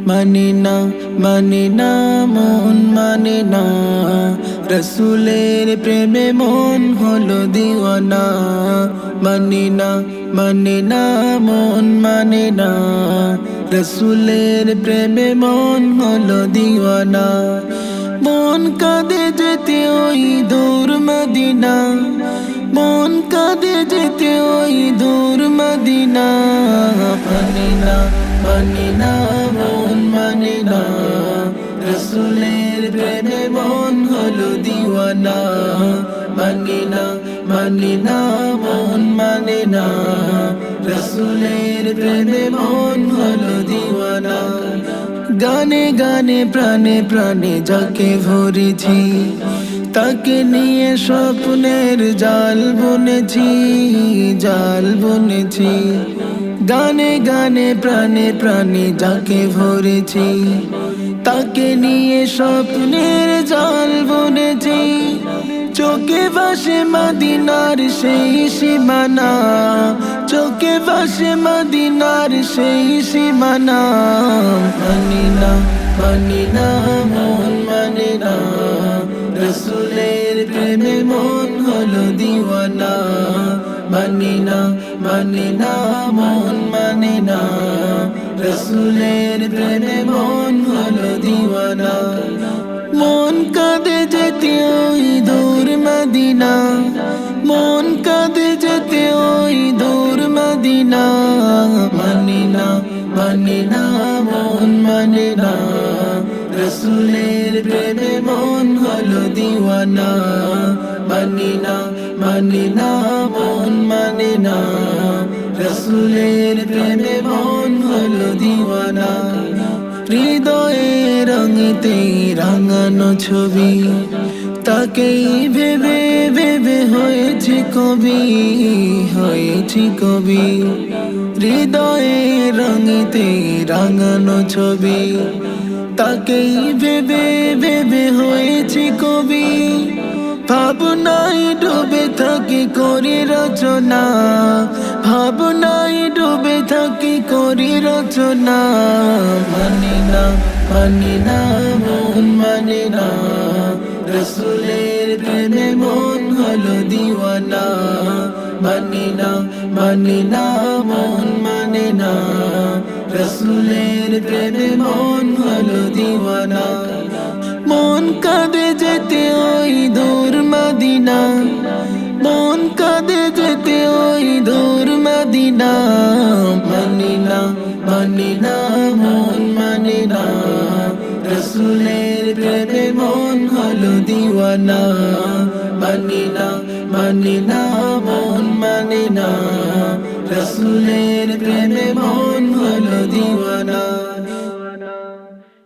মানি না মানি না মন মানে না রসুলের প্রেমে মন হলো দিওয়ানা মানি না মানি না মন মানে না রসুলের প্রেমে মন হলো দিওয়ানা মন কাঁদে যেতে ওই দূর মদিনা মন কাঁদে যেতে ওই দূর মদিনা মানি না মানি না মন মানে না রসুলের প্রেমে মন হলো দিওয়ানা মানি না মানি না মন মানে না রসুলের প্রেমে মন হলো দিওয়ানা গানে গানে প্রাণে প্রাণে যাকে ভরেছি তাকে নিয়ে স্বপ্নের জাল বুনেছি জাল বুনেছি গানে গানে প্রাণে প্রাণে যাকে ভরেছি তাকে নিয়ে স্বপ্নের জাল বুনেছি চোখে ভাসে মদিনার সেই সীমানা চোখে ভাসে মদিনার সেই সীমানা মানি না মানি না মন মানে না রসুলের প্রেমে মন হলো দিওয়ানা মানি না মানি না মন মানে না রসুলের প্রেমে মন হলো দিওয়ানা মন কাঁদে যেতে ওই দূর মদিনা মন কাঁদে যেতে ওই দূর মদিনা মানি না মানি না মন মানে না রসুলের প্রেমে মন হলো দিওয়ানা মানি না মানি না মন মানে না রসুলের প্রেমে মন হলো দিওয়ানা হৃদয়ে রঙিতে রাঙানো ছবি তাকেই ভেবে ভেবে হয়েছি কবি হয়েছি কবি হৃদয়ে রঙিতে রাঙানো ছবি তাকেই ভেবে ভেবে হয়েছি কবি ভাবনায় ডুবে থাকি করি রচনা ভাবনায় ডুবে থাকি করি রচনা মানি না মানি না মন মানে না রসুলের প্রেমে মন হলো দিওয়ানা মানি না মানি না মন মানে না রসুলের প্রেমে মন হলো দিওয়ানা মন কাঁদে যেতে ওই দূর মদিনা মন কাঁদে যেতে ওই দূর মদিনা মানি না মানি না মন মানে না রসুলের প্রেমে মন হলো দিওয়ানা মানি না মানি না মন মানে না রসুলের প্রেমে মন হলো দিওয়ানা।